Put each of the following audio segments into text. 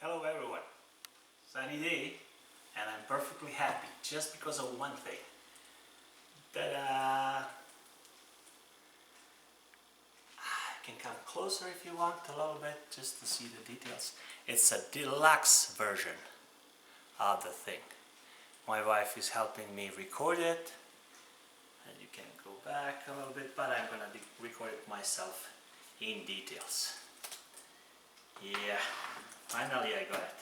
Hello everyone, sunny day and I'm perfectly happy just because of one thing. Ta-da! I can come closer if you want a little bit just to see the details. It's a deluxe version of the thing. My wife is helping me record it and you can go back a little bit, but I'm gonna record it myself in details. Yeah, finally I got it.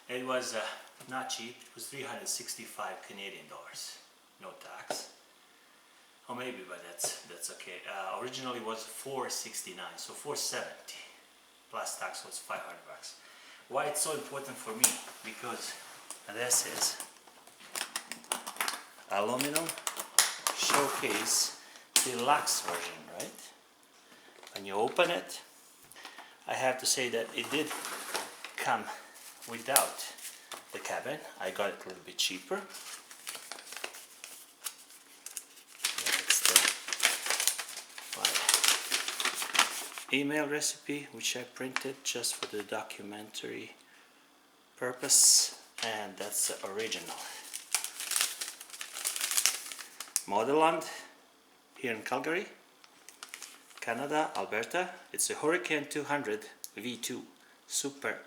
It was not cheap. It was 365 Canadian dollars, no tax. Or maybe, but that's okay. Originally was 469, so 470 plus tax was 500 bucks. Why it's so important for me? Because this is aluminum showcase deluxe version, right? When you open it, I have to say that it did come without the cabin. I got it a little bit cheaper. That's the email recipe, which I printed just for the documentary purpose, and that's the original. Modeland here in Calgary, Canada, Alberta. It's a Hurricane 200 V2 Super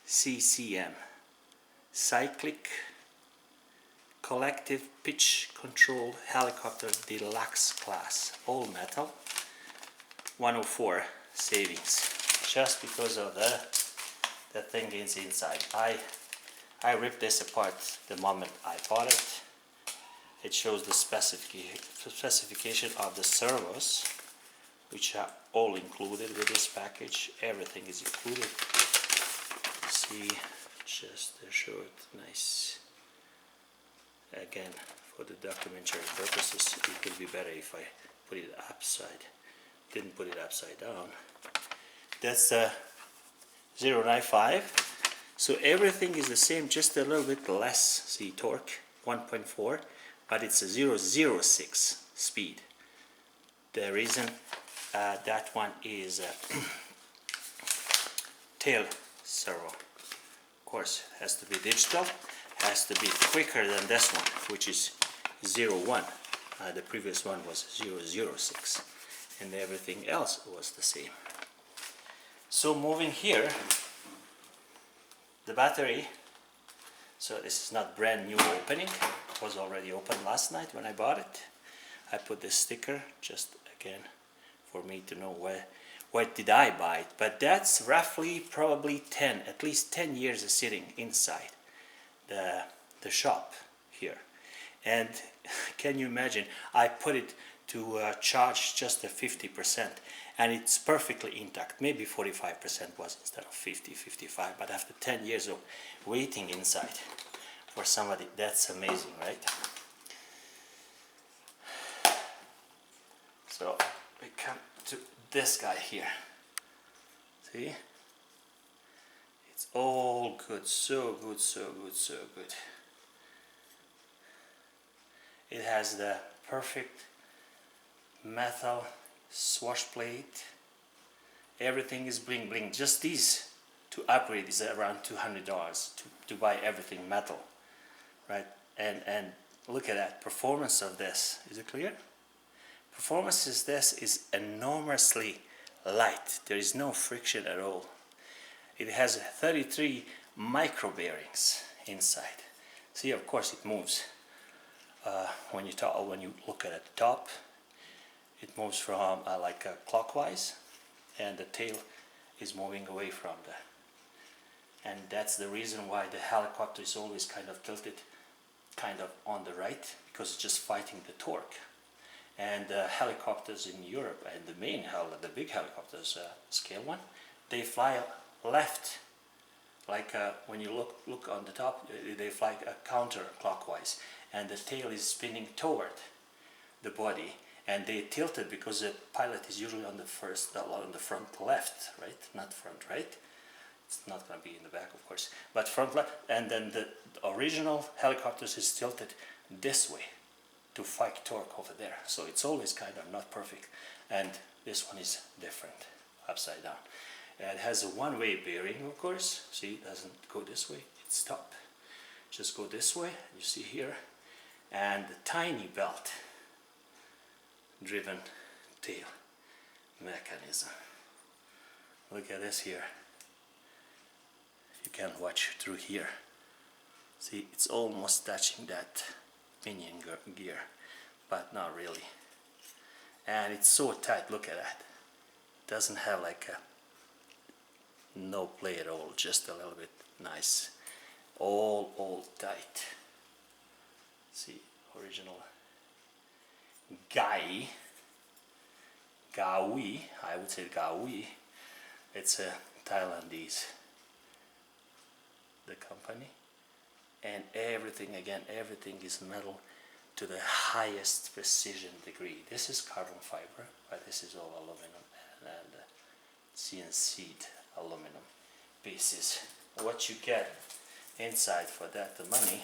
CCM cyclic collective pitch control helicopter deluxe class, all metal, 104 savings, just because of the thing is inside. I ripped this apart the moment I bought it. It shows the specification of the servos, which are all included with this package. Everything is included. See, just a short, nice. Again, for the documentary purposes, it would be better if I put it upside. Didn't put it upside down. That's a 0.95. So everything is the same, just a little bit less. See, torque 1.4, but it's a 0.06 speed. The reason that one is tail servo. Of course, has to be digital, has to be quicker than this one, which is 0.1. The previous one was 0.06, and everything else was the same. So moving here, the battery. So this is not brand new opening. It was already opened last night when I bought it. I put this sticker just again for me to know where did I buy it, but that's roughly probably at least 10 years of sitting inside the shop here. And can you imagine, I put it to charge just a 50% and it's perfectly intact. Maybe 45% was instead of 55, but after 10 years of waiting inside for somebody, that's amazing, right? So we come to this guy here. See? It's all good, so good, so good, so good. It has the perfect metal swash plate. Everything is bling bling. Just these to upgrade is around $200 to buy everything metal, right? And look at that performance of this. Is it clear? Performance is this is enormously light. There is no friction at all. It has 33 micro bearings inside. See, of course it moves. When you look at the top, it moves from clockwise, and the tail is moving away from and that's the reason why the helicopter is always kind of tilted kind of on the right, because it's just fighting the torque. And helicopters in Europe, and the big helicopters, scale one, they fly left, like when you look on the top, they fly counterclockwise, and the tail is spinning toward the body, and they tilted because the pilot is usually on the front left, right? Not front right. It's not going to be in the back, of course, but front left. And then the original helicopters is tilted this way to fight torque over there. So it's always kind of not perfect, and this one is different, upside down. It has a one-way bearing, of course. See, it doesn't go this way, it stops. Just go this way, you see here. And the tiny belt driven tail mechanism. Look at this here. You can watch through here. See, it's almost touching that pinion gear, but not really. And it's so tight, look at that. It doesn't have like a no play at all, just a little bit nice. All tight. See, original Gaui, I would say Gaui. It's a Thailandese, the company, and everything is metal to the highest precision degree. This is carbon fiber, but this is all aluminum and CNC'd aluminum pieces. What you get inside for that the money,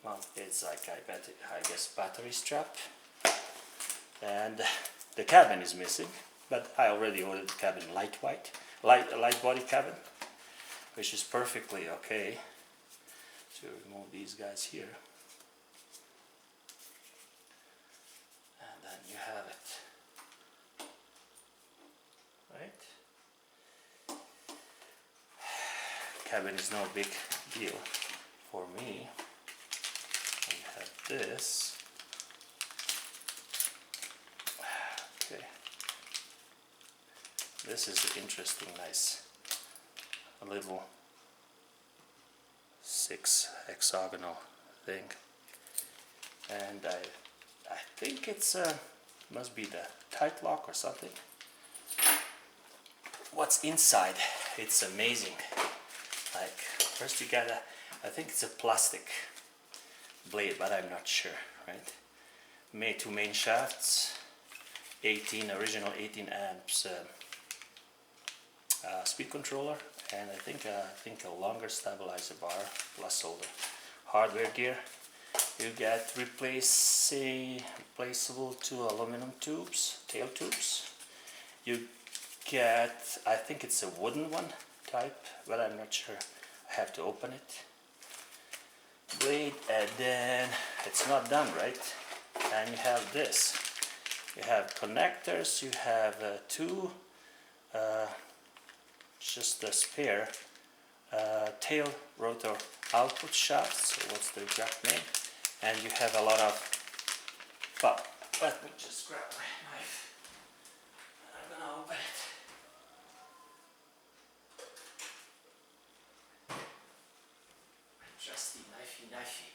well, it's like I guess battery strap, and the cabin is missing, but I already ordered the cabin light body cabin, which is perfectly okay. So remove these guys here, and then you have it, right? Cabin is no big deal for me. We have this. Okay. This is interesting, nice, a little 6 hexagonal thing, and I think it's must be the tight lock or something. What's inside? It's amazing. Like, first you got I think it's a plastic blade, but I'm not sure, right? Made 2 main shafts, original 18 amps speed controller, and I think a longer stabilizer bar plus all the hardware gear. You get replaceable 2 aluminum tubes, tail tubes. You get, I think it's a wooden one type, but I'm not sure. I have to open it. Blade, and then it's not done, right? And you have this. You have connectors. You have 2 just the spare tail rotor output shafts. So what's the exact name? And you have a lot of, well, let me just grab my knife. I'm gonna open it. Trusty knifey.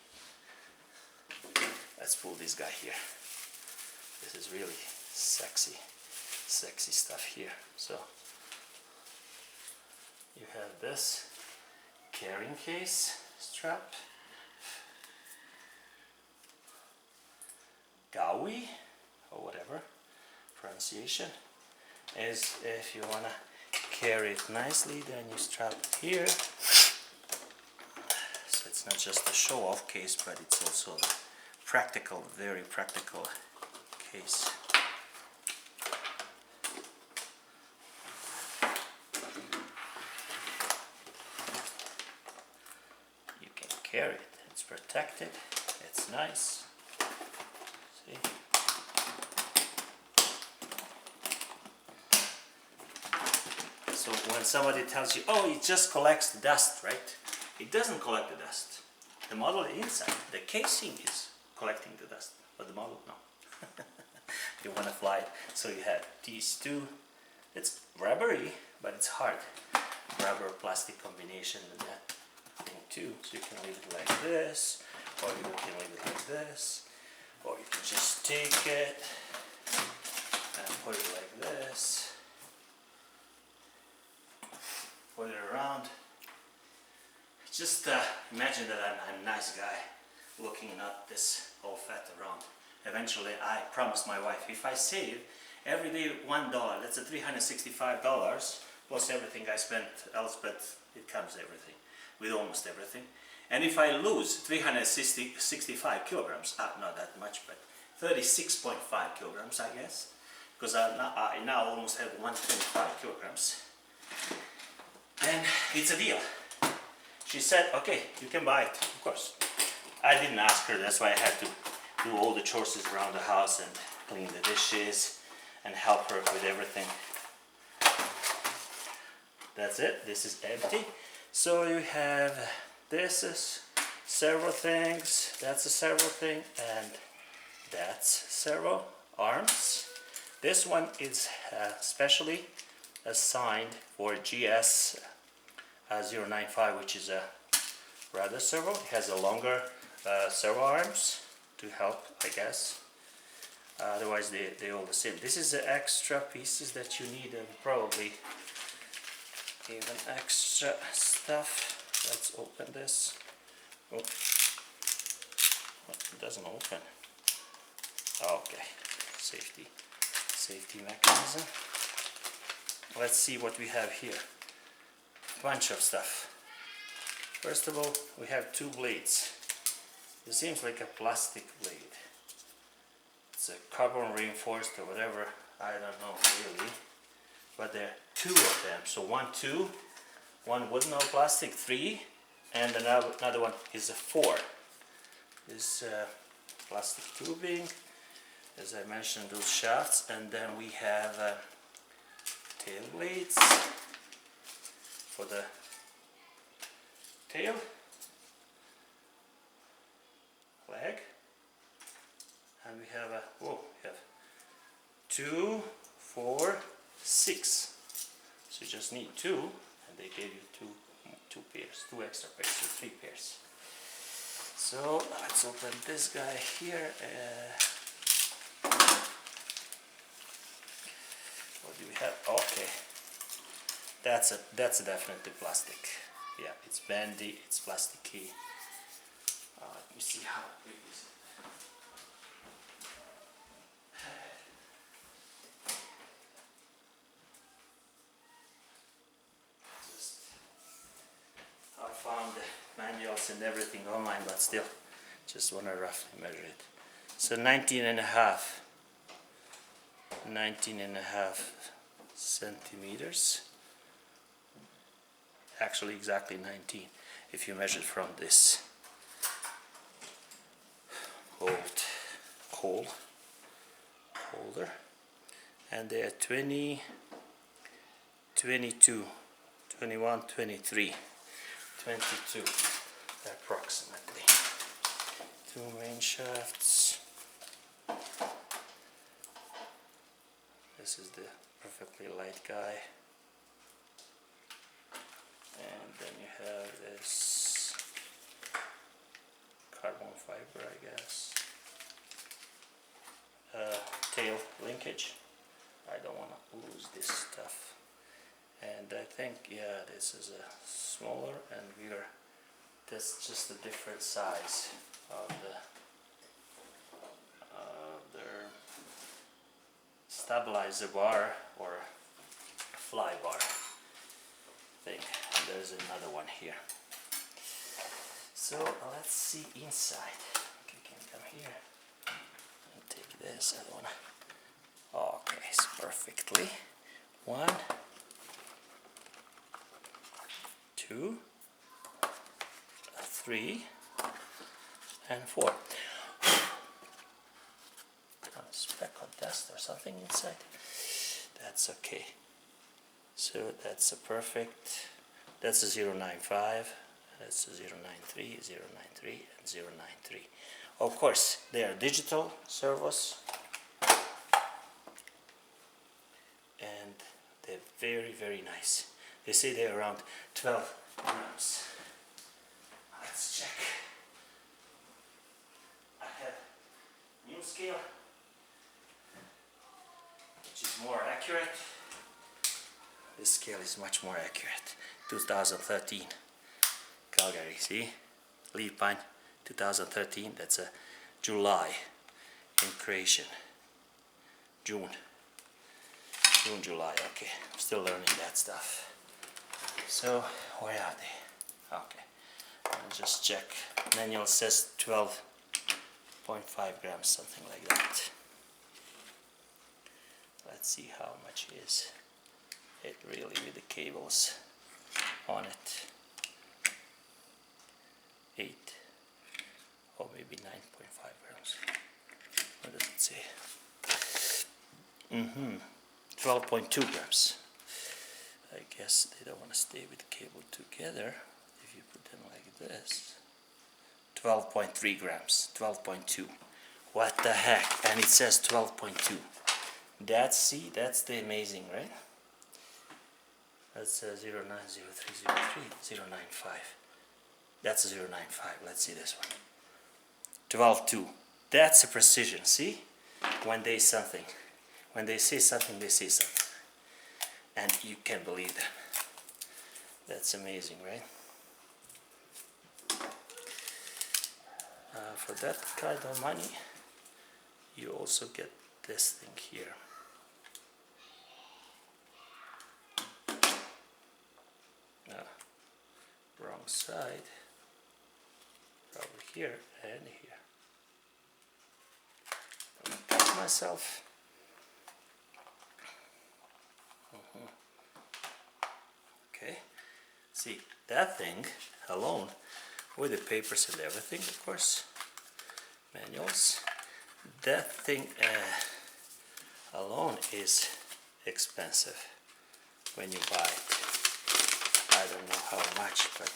Let's pull this guy here. This is really sexy stuff here. So you have this carrying case strap, Gaui, or whatever pronunciation, is if you wanna carry it nicely, then you strap it here. So it's not just a show-off case, but it's also a practical, very practical case. You can carry it, it's protected, it's nice. See? So when somebody tells you, oh, it just collects the dust, right? It doesn't collect the dust. The model inside, the casing is collecting the dust, but the model, no. You want to fly it. So you have these 2. It's rubbery, but it's hard. Rubber plastic combination with that thing too. So you can leave it like this, or you can leave it like this, or you can just take it and put it like this. Put it around. Just imagine that I'm a nice guy looking at this all fat around. Eventually, I promised my wife, if I save every day $1, that's $365 plus everything I spent else, but it comes everything, with almost everything. And if I lose 365 kilograms, not that much, but 36.5 kilograms, I guess, because I now almost have 125 kilograms And it's a deal. She said, okay, you can buy it, of course. I didn't ask her, that's why I had to do all the chores around the house and clean the dishes and help her with everything. That's it, this is empty. So you have, this is several things, that's a several thing, and that's several arms. This one is specially assigned for GS 095, which is a rather servo. It has a longer servo arms to help, I guess. Otherwise they all the same. This is the extra pieces that you need, and probably even extra stuff. Let's open this. Oh, it doesn't open. Okay, safety mechanism. Let's see what we have here. Bunch of stuff. First of all, we have two blades. It seems like a plastic blade. It's a carbon reinforced or whatever, I don't know really. But there are two of them. So one wooden or plastic, 3, and another one is a 4. This plastic tubing, as I mentioned, those shafts, and then we have tail blades for the tail leg, and we have we have 2, 4, 6. So you just need 2, and they gave you two pairs, 2 extra pairs, so 3 pairs. So let's open this guy here. What do we have? Okay, that's definitely plastic. Yeah, it's bendy, it's plasticky. Let me see how big is it. I found the manuals and everything online, but still, just want to roughly measure it. So 19 and a half centimeters. Actually, exactly 19 if you measure from this old coal holder. And they are 20, 22, 21, 23, 22 approximately. 2 main shafts. This is the perfectly light guy. And then you have this carbon fiber, I guess. Tail linkage. I don't want to lose this stuff. And I think, yeah, this is a smaller and bigger. That's just a different size of their stabilizer bar or fly bar thing. And there's another one here. So let's see inside. Okay, can come here and take this. I don't wanna. Okay, it's perfectly. 1, 2, 3, and 4. A speck of dust or something inside. That's okay. So that's a perfect. That's a 095. That's a 093, 093, and 093. Of course, they are digital servos, and they're very, very nice. They say they're around 12 grams. Let's check. I have new scale, which is more accurate. This scale is much more accurate. 2013 Calgary, see? Leaf pine 2013, that's a July in creation. June, July, okay. I'm still learning that stuff. So, where are they? Okay, I'll just check. Manual says 12.5 grams, something like that. Let's see how much it is. it really with the cables on it. 8 or maybe 9.5 grams. What does it say? 12.2 grams. I guess they don't want to stay with the cable together. If you put them like this, 12.3 grams, 12.2. What the heck? And it says 12.2. That's the amazing, right? That's 090303 095. That's 095. Let's see this one. 12.2. That's a precision. See? When they say something, they say something. And you can believe them. That's amazing, right? For that kind of money, you also get this thing here. Wrong side. Over here and here. I'm gonna cut myself. Okay, see that thing alone with the papers and everything, of course, manuals, that thing alone is expensive when you buy it. I don't know how much, but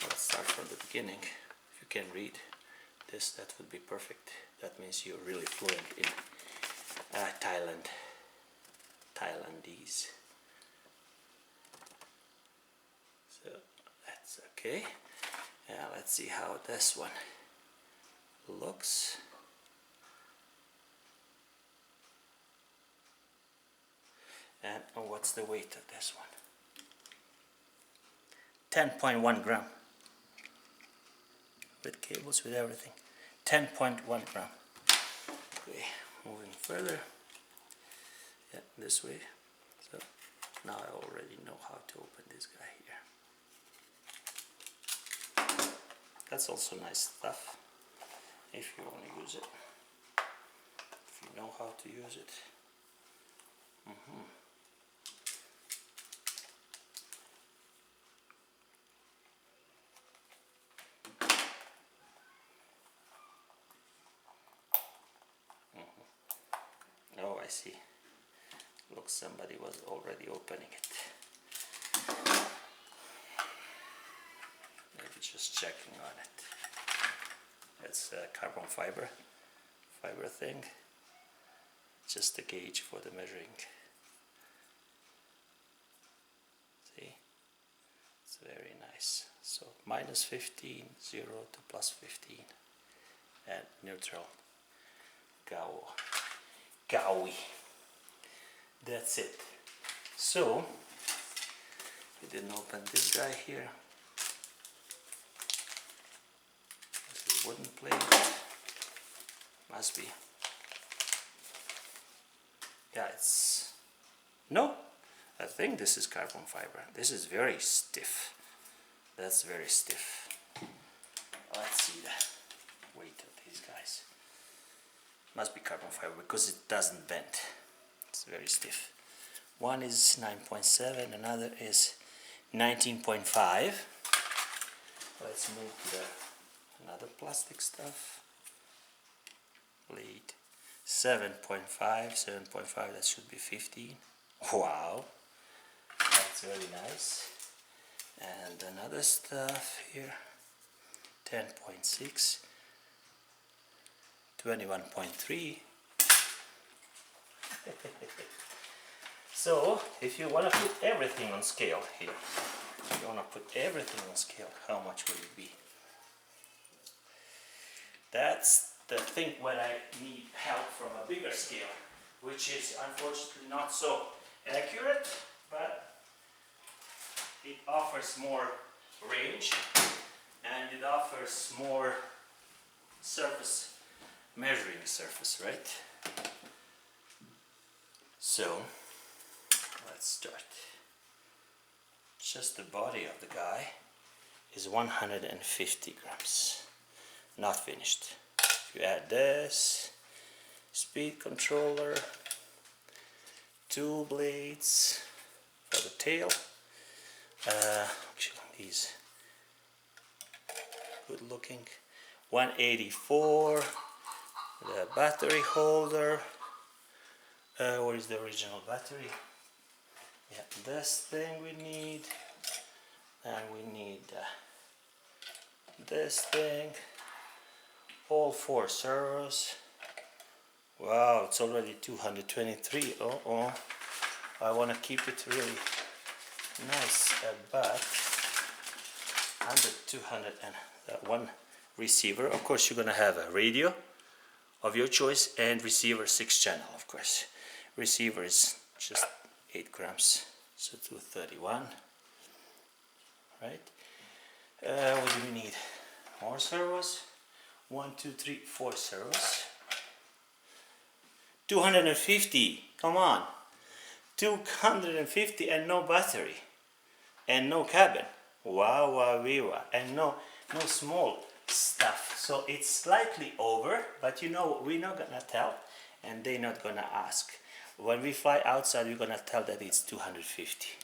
let's start from the beginning. If you can read this, that would be perfect. That means you're really fluent in Thailandese. So that's okay. Now let's see how this one looks. And what's the weight of this one? 10.1 gram. With cables, with everything. 10.1 gram. Okay, moving further. Yeah, this way. So now I already know how to open this guy here. That's also nice stuff if you want to use it. If you know how to use it. Oh, I see. Looks somebody was already opening it. Maybe just checking on it. It's a carbon fiber thing. Just a gauge for the measuring. See? It's very nice. So minus 15, 0 to plus 15. And neutral. Gaui. That's it. So we didn't open this guy here. This is wooden plate. Must be. Yeah, it's no. I think this is carbon fiber. This is very stiff. That's very stiff. Let's see the weight of these guys. Must be carbon fiber because it doesn't bend. It's very stiff. One is 9.7, another is 19.5. Let's move to another plastic stuff. Blade 7.5, 7.5, that should be 15. Wow, that's very nice. And another stuff here, 10.6. 21.3. So if you want to put everything on scale here, if you want to put everything on scale, how much will it be? That's the thing when I need help from a bigger scale, which is unfortunately not so accurate, but it offers more range and it offers more surface, measuring surface, right? So let's start. Just the body of the guy is 150 grams, not finished. If you add this, speed controller, two blades, for the tail. Actually, these good looking. 184. The battery holder. Where is the original battery? Yeah, this thing we need. And we need this thing. All 4 servos. Wow, it's already 223. Oh, I want to keep it really nice, but under 200 and one receiver. Of course, you're gonna have a radio of your choice and receiver 6-channel. Of course, receiver is just 8 grams, so 231. Right? What do we need? More servos. 1, 2, 3, 4 servos. 250. Come on. 250 and no battery and no cabin. Wow, wow, wow. And no small stuff. So it's slightly over, but you know we're not gonna tell, and they're not gonna ask. When we fly outside, we're gonna tell that it's 250,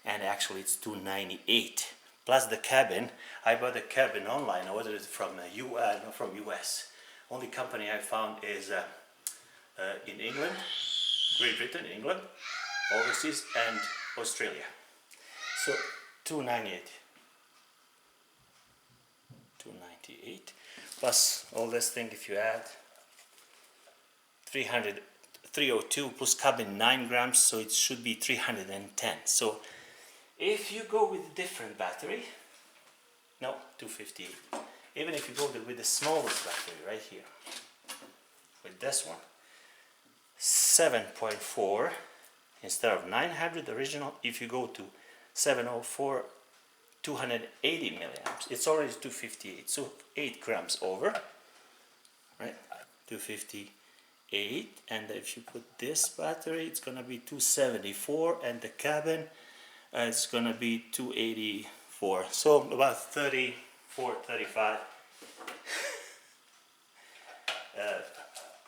and actually it's 298 plus the cabin. I bought the cabin online. I ordered it from US. Only company I found is in England, Great Britain, England, overseas, and Australia. So 298 plus all this thing. If you add 302 plus cabin 9 grams, so it should be 310. So if you go with a different battery, no, 258. Even if you go with the smallest battery right here, with this one, 7.4 instead of 900 original. If you go to 704, 280 milliamps, it's already 258, so 8 grams over, right? 258. And if you put this battery, it's gonna be 274, and the cabin it's gonna be 284, so about 34, 35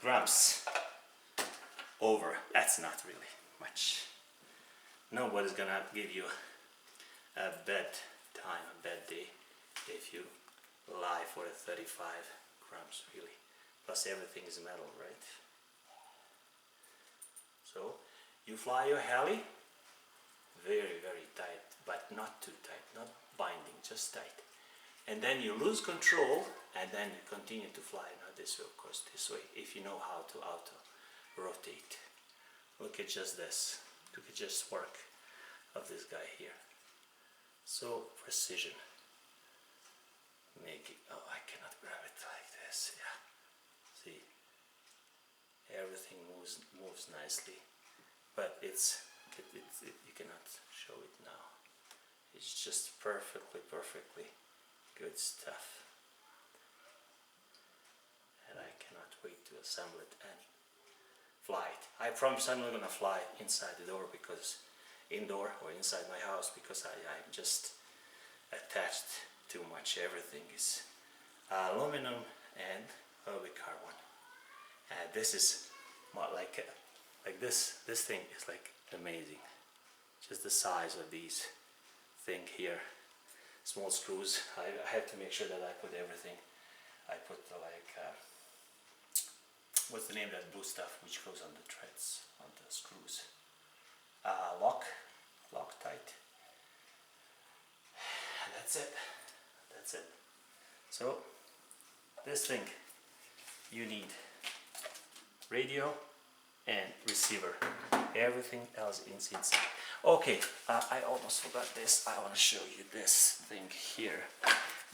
grams over. That's not really much. Nobody's gonna give you a bad time, a bad day, if you lie for 35 grams, really. Plus everything is metal, right? So you fly your heli very, very tight, but not too tight, not binding, just tight. And then you lose control, and then you continue to fly, not this way, of course, this way, if you know how to auto rotate. Look at just this. Look at just work of this guy here. So precision. Make it. Oh, I cannot grab it like this. Yeah. See, everything moves nicely, but you cannot show it now. It's just perfectly good stuff, and I cannot wait to assemble it and fly it. I promise I'm not gonna fly inside the door, because indoor or inside my house, because I just attached too much. Everything is aluminum and polycarbon, and this is more like this thing is like amazing. Just the size of these thing here, small screws. I have to make sure that I put everything. I put what's the name of that blue stuff which goes on the threads, on the screws? Loctite. That's it. So this thing, you need radio and receiver. Everything else is inside. Okay, I almost forgot this. I want to show you this thing here.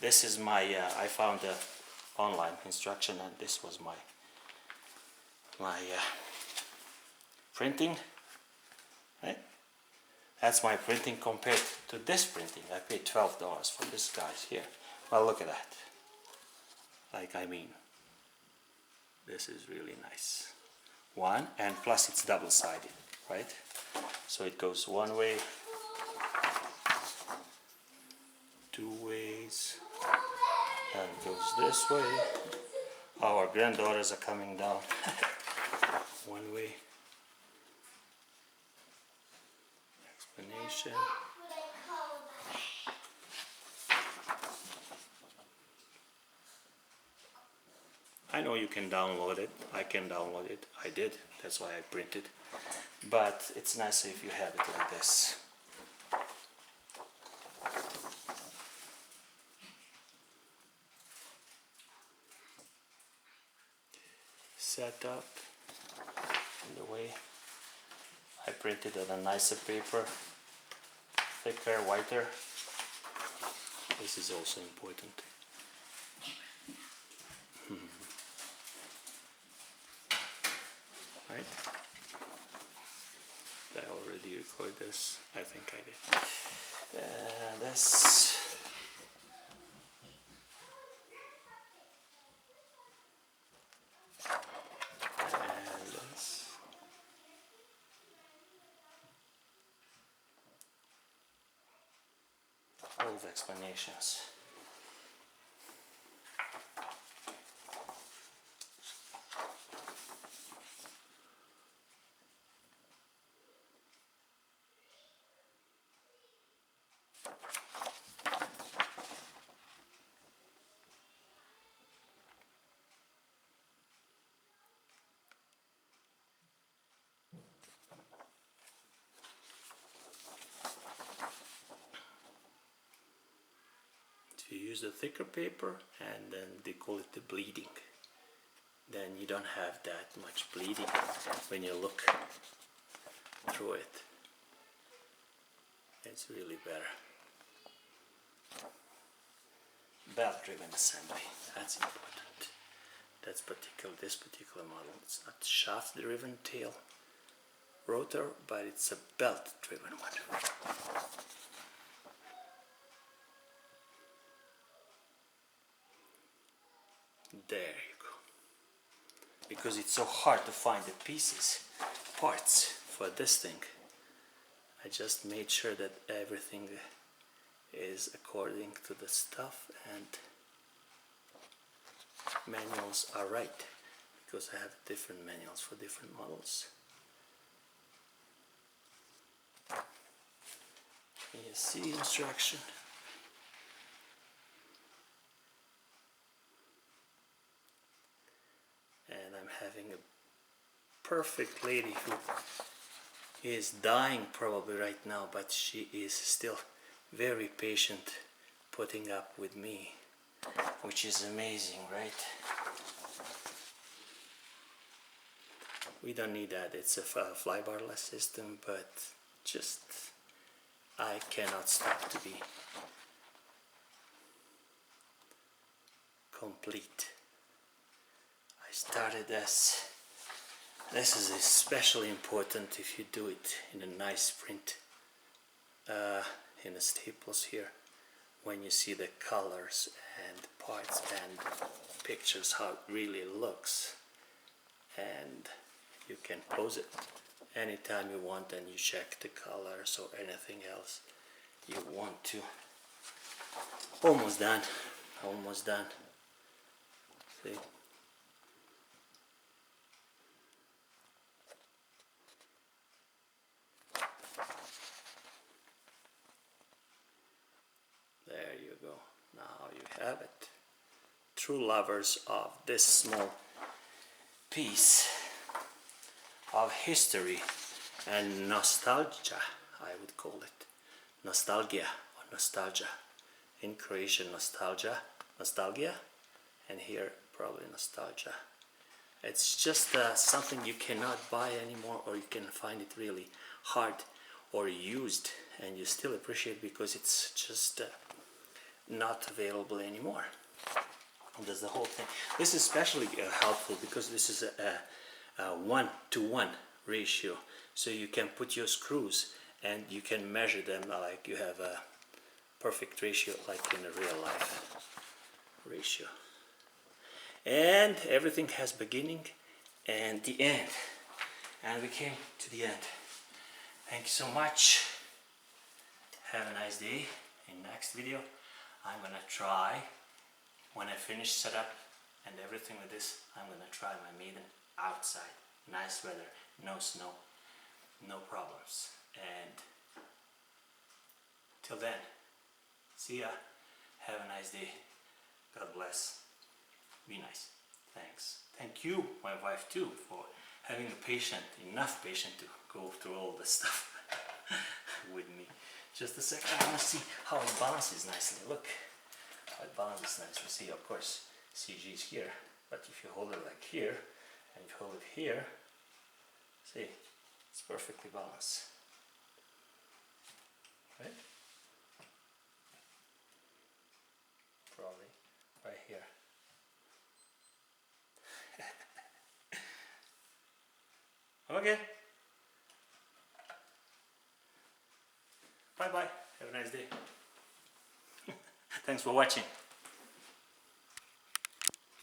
This is my I found the online instruction, and this was my printing, right? That's my printing compared to this printing. I paid $12 for this guys here. Well, look at that. Like, I mean, this is really nice. One, and plus it's double-sided, right? So it goes one way, two ways, and it goes this way. Our granddaughters are coming down. One way. I know you can download it. I can download it. I did. That's why I printed. But it's nicer if you have it like this. Set up in the way. I printed on a nicer paper, thicker, whiter. This is also important. Right? Did I already record this? I think I did. This. And this. Full of explanations. You use the thicker paper and then they call it the bleeding. Then you don't have that much bleeding when you look through it. It's really better. Belt driven assembly, that's important. That's this particular model. It's not shaft driven tail rotor, but it's a belt driven one. There you go. Because it's so hard to find the parts for this thing. I just made sure that everything is according to the stuff and manuals are right. Because I have different manuals for different models. CNC instruction. And I'm having a perfect lady who is dying probably right now, but she is still very patient putting up with me, which is amazing, right? We don't need that. It's a flybarless system, but just I cannot stop to be complete. I started this. This is especially important if you do it in a nice print in the staples here, when you see the colors and parts and pictures how it really looks, and you can pose it anytime you want and you check the colors or anything else you want to. Almost done. Almost done. See? There you go. Now you have it. True lovers of this small piece of history and nostalgia, I would call it. Nostalgia or nostalgia. In Croatian, nostalgia, and here probably nostalgia. It's just something you cannot buy anymore, or you can find it really hard or used, and you still appreciate because it's just not available anymore. And that's the whole thing. This is especially helpful because this is a 1-to-1 ratio, so you can put your screws and you can measure them like you have a perfect ratio, like in a real life ratio. And everything has beginning and the end, and we came to the end. Thank you so much. Have a nice day. In next video I'm gonna try, when I finish setup and everything with this, I'm gonna try my Maiden outside. Nice weather, no snow, no problems. And till then, see ya. Have a nice day. God bless. Be nice. Thank you. thanks. Thank you, my wife too, for having enough patience to go through all this stuff with me. Just a second, I want to see how it balances nicely. Look, how it balances nicely. See, of course, CG is here, but if you hold it like here, and if you hold it here, see, it's perfectly balanced. Right? Probably right here. Okay. Bye bye. Have a nice day. Thanks for watching.